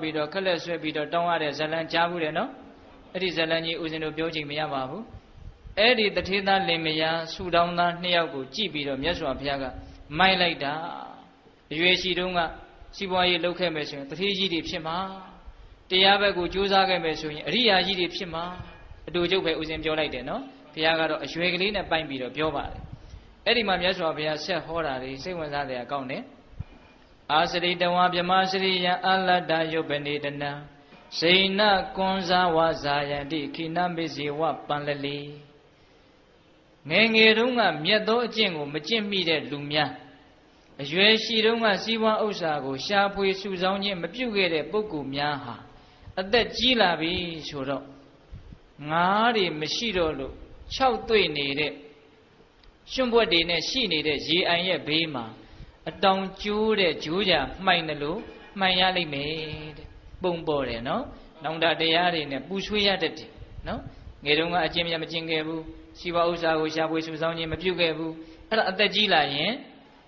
ပြီးတော့ခက်လက်ဆွဲပြီးတော့တောင်းရတဲ့ဇလံကြားဘူးတယ်နော်အဲ့ဒီဇလံကြီးဦးဇင်းတို့ပြောချိန်မရပါဘူးအဲ့ဒီတထေးသားလင်မယားဆူတောင်းသားနှစ်ယောက်ကိုကြည့်ပြီးတော့မြတ်စွာဘုရားကမိုက်လိုက်တာအရွယ်ရှိတုန်းကစီးပွားရေးလုပ်ခဲ့မယ်ဆိုရင်တထေးကြီးတွေဖြစ်မှာတရားဘက်ကိုကြိုးစားခဲ့မယ်ဆိုရင်အရိယာကြီးတွေဖြစ်မှာအတူကျုပ်ပဲဦးဇင်းပြောလိုက်တယ်နော်ဘုရားကတော့အရွယ်ကလေးနဲ့ပိုင်ပြီးတော့ပြောပါတယ်အဲ့ဒီမှာမြတ်စွာဘုရားဆက်ဟောတာတွေစိတ်ဝင်စားစရာကောင်းတယ်အာစရိတဝါဗြမစရိယအလတ္တယုပ္ပနေတနံဇိနကွန်ဇာဝဇာယန္တိခိနမေဇေဝပန္လလီငယ်ငယ်တုန်းကမြတ်သောအကျင့်ကိုမကျင့်မိတဲ့လူများအရွယ်ရှိတုန်းကစီးပွားဥစ္စာကိုရှာဖွေစုဆောင်းခြင်းမပြုခဲ့တဲ့ပုဂ္ဂိုလ်များဟာအသက်ကြီးလာပြီဆိုတော့ငါးတွေမရှိတော့လို့6တွေ့နေတဲ့ရှင်ဘွက်တွေနဲ့ရှိနေတဲ့ရေအိုင်ရဲ့ဘေးမှာအတောင်ကျိုးတဲ့ဂျိုးကြမှိုင်တယ်လို့မှိုင်ရလိမ့်မယ်တဲ့ပုံပေါ်တယ်နော်နောင်တတရားတွေနဲ့ပူဆွေးရတတ်တယ်နော်ငယ်တုန်းကအကျင့်မြတ်မကျင့်ခဲ့ဘူးစီးပွားဥစ္စာကိုရှာဖွေစုဆောင်းခြင်းမပြုခဲ့ဘူးအဲ့ဒါအသက်ကြီးလာရင်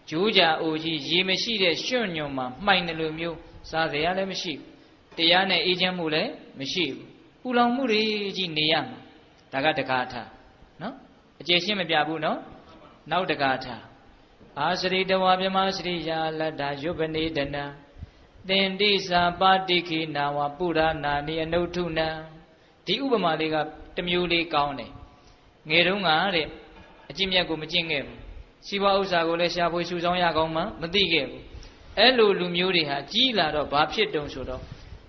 ဂျိုးကြအိုကြီးရေမရှိတဲ့ရွှွညွန်မှာမှိုင်တယ်လို့မျိုးစားစရာလည်းမရှိဘူးတရားနဲ့အေးချမ်းမှုလည်းမရှိဘူးပူလောင်မှုတွေကြီးနေရမှာဒါကတကားထားနော်အကျေရှင်းမပြဘူးနော်နောက်တကားထားအာစရိတဝါဗြမစရိယာလတ္တယုပ္ပနေတနံသင်္တိစာပါတိခိနာဝပုရနာနိအနုထုနံဒီဥပမာလေးကတမျိုးလေးကောင်းတယ်ငယ်တုန်းကတဲ့အကျင့်မြတ်ကိုမကျင့်ခဲ့ဘူးစီးပွားဥစ္စာကိုလည်းရှာဖွေစုဆောင်းရကောင်းမှမသိခဲ့ဘူးအဲ့လိုလူမျိုးတွေဟာကြီးလာတော့ဘာဖြစ်တုံဆိုတော့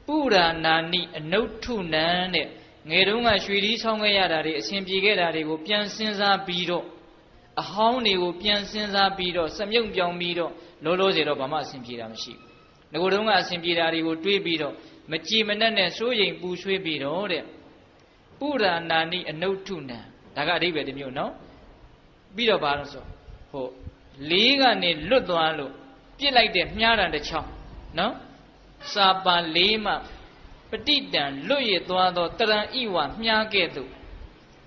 ပုရနာနိအနုထုနံတဲ့ငယ်တုန်းကရွှေဒီဆောင်းခဲ့ရတာတွေအဆင်ပြေခဲ့တာတွေကိုပြန်စဉ်းစားပြီးတော့အဟောင်းတွေကိုပြန်စဉ်းစားပြီးတော့စမြုံပြောင်းပြီးတော့လောလောဆယ်တော့ဘာမှအဆင်ပြေတာမရှိဘူးငကိုယ်တုန်းကအဆင်ပြေတာတွေကိုတွေးပြီးတော့မကြည်မနှက်နဲ့စိုးရိမ်ပူဆွေးပြီးတော့တဲ့ပုရနာနိအနုထုနံဒါကအဓိပ္ပာယ်တစ်မျိုးနော်ပြီးတော့ဘာလို့ဆိုဟိုလေးကနေလွတ်သွားလို့ပြစ်လိုက်တဲ့မြားတံတစ်ချောင်းနော်စာပါလေးမှပဋိတံလွတ်ရသွားသောတရံဣဝမြားကဲ့သို့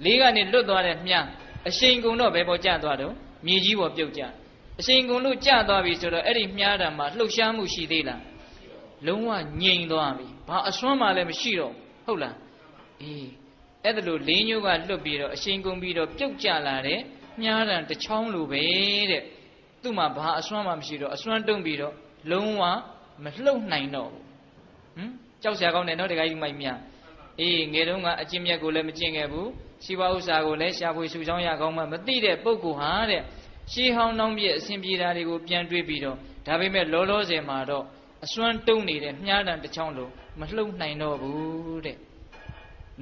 လေးကနေလွတ်သွားတဲ့မြားအရှိန်ကုန်တော့ဘယ်ပေါ်ကျသွားတော့မြေကြီးပေါ်ပြုတ်ကျအရှိန်ကုန်လို့ကျသွားပြီဆိုတော့အဲ့ဒီမြားတံမှာလှုပ်ရှားမှုရှိသေးလားလုံးဝငြိမ်သွားပြီဘာအစွမ်းမှလည်းမရှိတော့ဟုတ်လားအေးအဲ့ဒါလို့လေးညိုးကလွတ်ပြီးတော့အရှိန်ကုန်ပြီးတော့ပြုတ်ကျလာတဲ့မြားတံတစ်ချောင်းလိုပဲတဲ့သူ့မှာဘာအစွမ်းမှမရှိတော့အစွမ်းတုံးပြီးတော့လုံးဝမလှုပ်နိုင်တော့ဘူးကြောက်စရာကောင်းတယ်နော်တခါကြီးမိုက်မြအေးငယ်တုန်းကအကျင့်မြတ်ကိုလည်းမကျင့်ခဲ့ဘူးစီးပွားဥစ္စာကိုလည်းရှာဖွေစုဆောင်းရကောင်းမှမသိတဲ့ပုဂ္ဂိုလ်ဟာတဲ့ရှေးဟောင်းနှောင်းပြည့်အစဉ်ပြေတာတွေကိုပြန်တွေးပြီးတော့ဒါပေမဲ့လောလောဆယ်မှာတော့အစွမ်းတုံးနေတဲ့မြားတံတစ်ချောင်းလိုမလှုပ်နိုင်တော့ဘူးတဲ့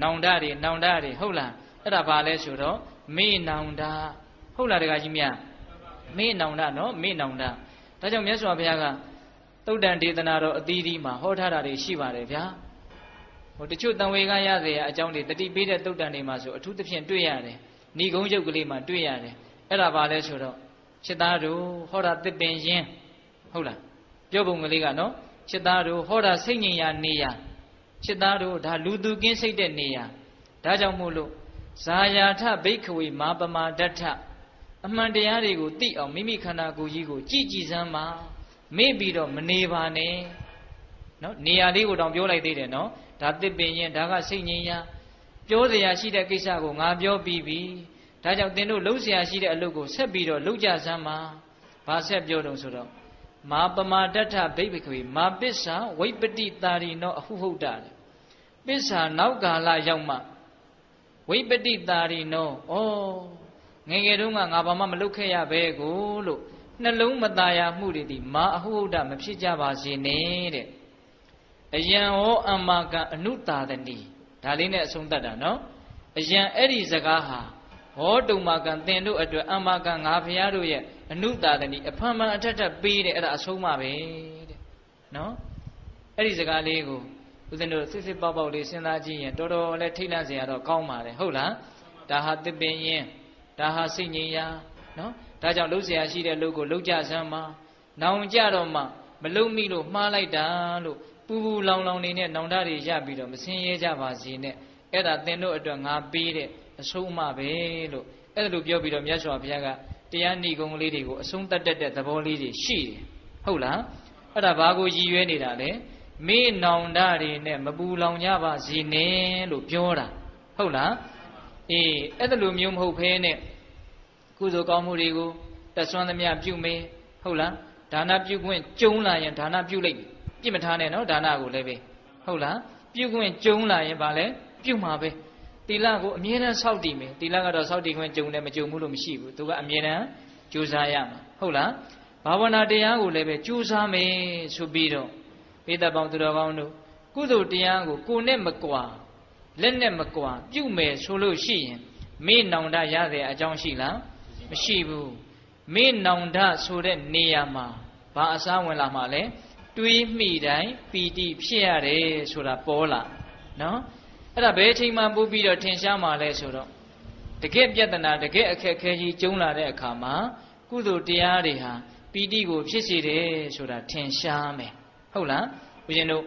နောင်တတွေဟုတ်လားအဲ့ဒါဘာလဲဆိုတော့မေ့နောင်တဟုတ်လားတခါကြီးမြမေ့နောင်တနော်မေ့နောင်တဒါကြောင့်မြတ်စွာဘုရားကသုတ်တန်ဒေသနာတော်အသီးသီးမှာဟောထားတာတွေရှိပါတယ်ဗျာဟိုတချို့တန်ဝေကရစေအကြောင်းတွေတတိပေးတဲ့သုတ်တန်တွေမှာဆိုအထူးသဖြင့်တွေ့ရတယ်ဏီကုံးရုပ်ကလေးမှာတွေ့ရတယ်အဲ့ဒါဘာလဲဆိုတော့ချစ်သားတို့ဟောတာတစ်ပင်ရင်ဟုတ်လားပြောပုံကလေးကနော်ချစ်သားတို့ဟောတာစိတ်ငြိမ်ရာနေရာချစ်သားတို့ဒါလူသူကင်းစိတ်တဲ့နေရာဒါကြောင့်မို့လို့ဇာယာထဘိက္ခဝေမာပမာဒဋ္ဌအမှန်တရားတွေကိုသိအောင်မိမိခန္ဓာကိုယ်ကြီးကိုကြည်ကြည်စမ်းပါမေ့ပြီးတော့မနေပါနဲ့နော်နေရာလေးကိုတောင်ပြောလိုက်သေးတယ်နော်ဒါတစ်ပင်ရင်ဒါကစိတ်ငြိမ်ရာပြောစရာရှိတဲ့ကိစ္စကိုငါပြောပြီးပြီဒါကြောင့်သင်တို့လုပ်စရာရှိတဲ့အလုပ်ကိုဆက်ပြီးတော့လုပ်ကြစမ်းပါဘာဆက်ပြောတုံဆိုတော့မာပမာဒဋ္ဌဘိဗ္ဗခေမာပစ္စာဝိပတိတာရိနောအဟုဟုတ်တာပစ္စာနောက်ကာလရောက်မှဝိပတိတာရိနောငယ်ငယ်တုန်းကငါဘာမှမလုပ်ခဲ့ရပဲကိုလို့နှလုံးမသားရမှုတွေဒီမာအဟုဟုတ်တာမဖြစ်ကြပါစေနဲ့တဲ့အယံဟောအမ္မာကံအနုတာသနီဒါလေးနဲ့အဆုံးသတ်တာနော်အယံအဲ့ဒီစကားဟာဟောတုံမာကံသင်တို့အတွက်အမ္မာကံငါဖရာတို့ရဲ့အနုတာသနီအဖန်ဖန်အထက်ထက်ပေးတယ်အဲ့ဒါအဆုံးမပဲတဲ့နော်အဲ့ဒီစကားလေးကိုဦးဇင်းတို့စစ်စစ်ပေါက်ပေါက်လေးစဉ်းစားကြည့်ရင်တော်တော်လေးထိတ်လန့်စရာတော့ကောင်းပါတယ်ဟုတ်လားဒါဟာတစ်ပင်ရင်ဒါဟာစိတ်ငြိမ်ရာနော်ဒါကြောင့်လှုပ်เสียရှိတဲ့လှုပ်ကိုလှုပ်ကြစမ်းပါနောင်ကြတော့မှမလှုပ်မိလို့မှားလိုက်တာလို့ပူပူလောင်လောင်နေနဲ့နောင်တတွေရပြီးတော့မစင်းရဲကြပါစေနဲ့အဲ့ဒါသင်တို့အတွက်ငါပေးတဲ့အဆုံးအမပဲလို့အဲ့ဒါလိုပြောပြီးတော့မြတ်စွာဘုရားကတရားဏိကုံလေးတွေကိုအဆုံးတတ်တဲ့သဘောလေးတွေရှိတယ်ဟုတ်လားအဲ့ဒါဘာကိုရည်ရွယ်နေတာလဲ မေးနောင်တတွေနဲ့မပူလောင်ကြပါစေနဲ့လို့ပြောတာဟုတ်လားအေးအဲ့ဒါလိုမျိုးမဟုတ်ဖဲနဲ့ကုသိုလ်ကောင်းမှုတွေကိုတဆွမ်းသမျှပြုမေးဟုတ်လားဒါနပြုခွင့်ကျုံလာရင်ဒါနပြုလိုက်ပြစ်မထားနဲ့နော်ဒါနကိုလည်းပဲဟုတ်လားပြုခွင့်ကျုံလာရင်ဗာလဲပြုမှာပဲသီလကိုအမြဲတမ်းစောင့်တည်မယ်သီလကတော့စောင့်တည်ခွင့်ကျုံတယ်မကျုံဘူးလို့မရှိဘူးသူကအမြဲတမ်းကြိုးစားရမှာဟုတ်လားဘာဝနာတရားကိုလည်းပဲကြိုးစားမယ်ဆိုပြီးတော့ပိဋကပေါင်းသူတော်ကောင်းတို့ကုသိုလ်တရားကိုကိုယ်နဲ့မကွာလက်နဲ့မကွာပြုမယ်ဆိုလို့ရှိရင်မေ့နောင်တရတဲ့အကြောင်းရှိလားမရှိဘူးမေ့နောင်တဆိုတဲ့နေရာမှာဘာအစားဝင်လာမှာလဲတွေးမိတိုင်းပီတိဖြစ်ရတယ်ဆိုတာပေါ်လာနော်အဲ့ဒါဘယ်အချိန်မှပို့ပြီးတော့ထင်ရှားမှာလဲဆိုတော့တကယ်ပြဿနာတကယ်အခက်ခဲကြီးကျုံလာတဲ့အခါမှာကုသိုလ်တရားတွေဟာပီတိကိုဖြစ်စေတယ်ဆိုတာထင်ရှားမယ်ဟုတ်လားဦးဇင်းတို့